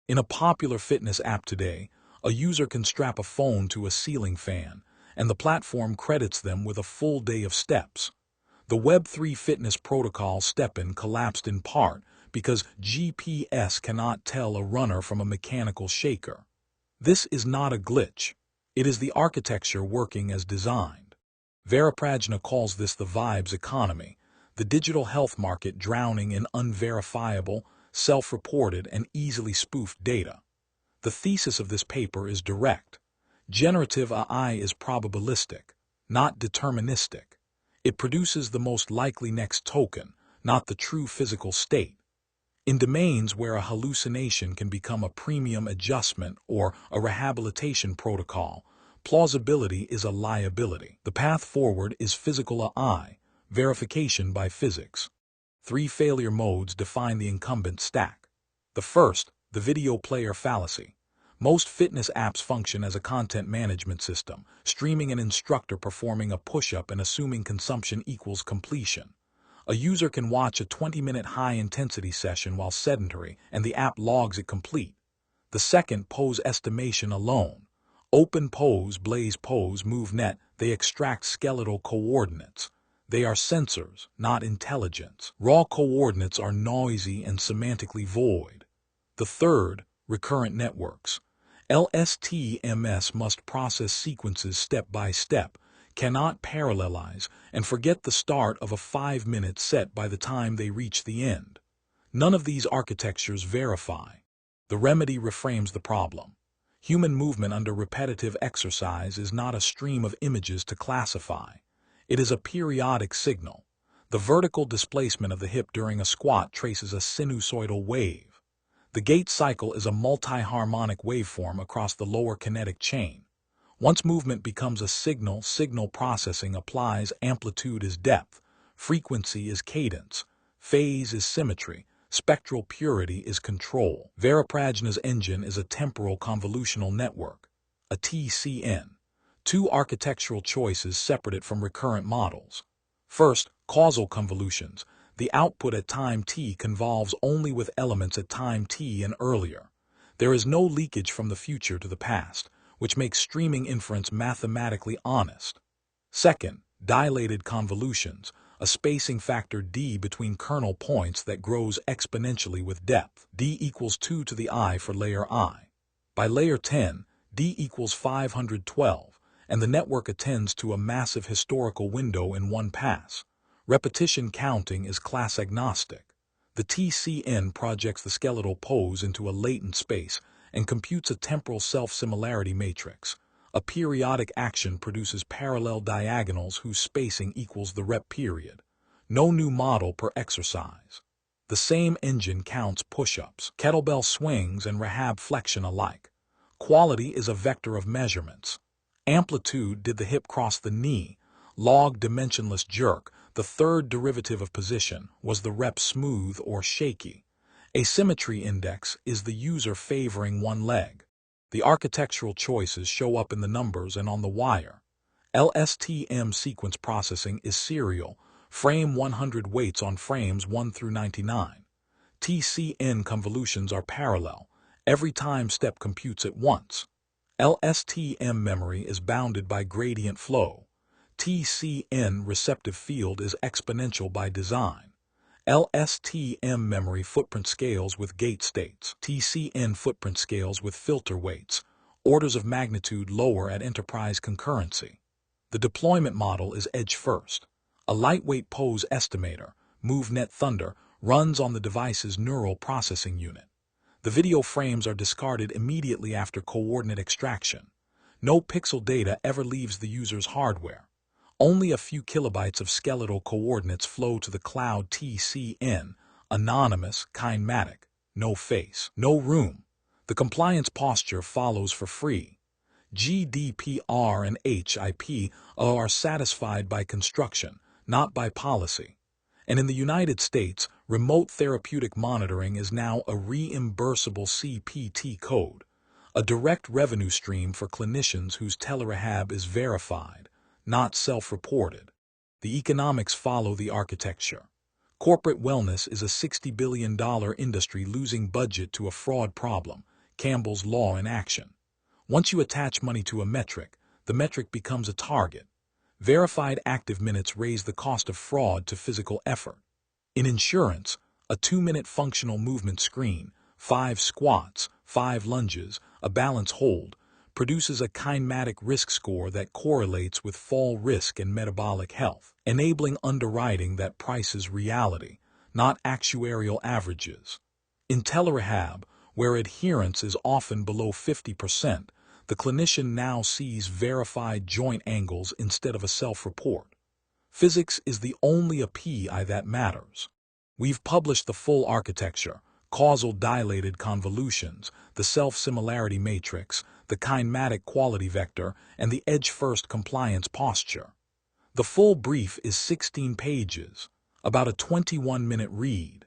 In a popular fitness app today, a user can strap a phone to a ceiling fan, and the platform credits them with a full day of steps. The Web3 fitness protocol STEPN collapsed in part because GPS cannot tell a runner from a mechanical shaker. This is not a glitch. It is the architecture working as designed. Veriprajna calls this the vibes economy, the digital health market drowning in unverifiable, self-reported, and easily spoofed data. The thesis of this paper is direct. Generative AI is probabilistic, not deterministic. It produces the most likely next token, not the true physical state. In domains where a hallucination can become a premium adjustment or a rehabilitation protocol, plausibility is a liability. The path forward is physical AI, verification by physics. 3 failure modes define the incumbent stack. The first, the video player fallacy. Most fitness apps function as a content management system, streaming an instructor performing a push-up and assuming consumption equals completion. A user can watch a 20-minute high-intensity session while sedentary, and the app logs it complete. The second, pose estimation alone. Open Pose, Blaze Pose, MoveNet, they extract skeletal coordinates. They are sensors, not intelligence. Raw coordinates are noisy and semantically void. The third, recurrent networks. LSTMs must process sequences step by step, cannot parallelize, and forget the start of a 5-minute set by the time they reach the end. None of these architectures verify. The remedy reframes the problem. Human movement under repetitive exercise is not a stream of images to classify. It is a periodic signal. The vertical displacement of the hip during a squat traces a sinusoidal wave. The gait cycle is a multi-harmonic waveform across the lower kinetic chain. Once movement becomes a signal processing applies. Amplitude is depth, frequency is cadence, phase is symmetry, spectral purity is control. Veriprajna's engine is a temporal convolutional network, a TCN. 2 architectural choices separate it from recurrent models. First, causal convolutions. The output at time t convolves only with elements at time t and earlier. There is no leakage from the future to the past, which makes streaming inference mathematically honest. Second, dilated convolutions, a spacing factor d between kernel points that grows exponentially with depth. D equals 2 to the I for layer I. By layer 10, d equals 512, and the network attends to a massive historical window in one pass. Repetition counting is class agnostic. The TCN projects the skeletal pose into a latent space and computes a temporal self-similarity matrix. A periodic action produces parallel diagonals whose spacing equals the rep period. No new model per exercise. The same engine counts push-ups, kettlebell swings, and rehab flexion alike. Quality is a vector of measurements. Amplitude, did the hip cross the knee? Log, dimensionless jerk. The third derivative of position, was the rep smooth or shaky? Asymmetry index is the user favoring one leg. The architectural choices show up in the numbers and on the wire. LSTM sequence processing is serial, frame 100 weights on frames 1 through 99. TCN convolutions are parallel, every time step computes at once. LSTM memory is bounded by gradient flow. TCN receptive field is exponential by design. LSTM memory footprint scales with gate states. TCN footprint scales with filter weights, orders of magnitude lower at enterprise concurrency. The deployment model is edge first. A lightweight pose estimator, MoveNet Thunder, runs on the device's neural processing unit. The video frames are discarded immediately after coordinate extraction. No pixel data ever leaves the user's hardware. Only a few kilobytes of skeletal coordinates flow to the cloud. TCN, anonymous, kinematic, no face, no room. The compliance posture follows for free. GDPR and HIP are satisfied by construction, not by policy. And in the United States, Remote Therapeutic Monitoring is now a reimbursable CPT code, a direct revenue stream for clinicians whose tele-rehab is verified, not self-reported. The economics follow the architecture. Corporate wellness is a $60 billion industry losing budget to a fraud problem, Campbell's law in action. Once you attach money to a metric, the metric becomes a target. Verified active minutes raise the cost of fraud to physical effort. In insurance, a 2-minute functional movement screen, 5 squats, 5 lunges, a balance hold, produces a kinematic risk score that correlates with fall risk and metabolic health, enabling underwriting that prices reality, not actuarial averages. In tele-rehab, where adherence is often below 50%, the clinician now sees verified joint angles instead of a self-report. Physics is the only API that matters. We've published the full architecture, causal dilated convolutions, the self-similarity matrix, the kinematic quality vector, and the edge-first compliance posture. The full brief is 16 pages, about a 21-minute read.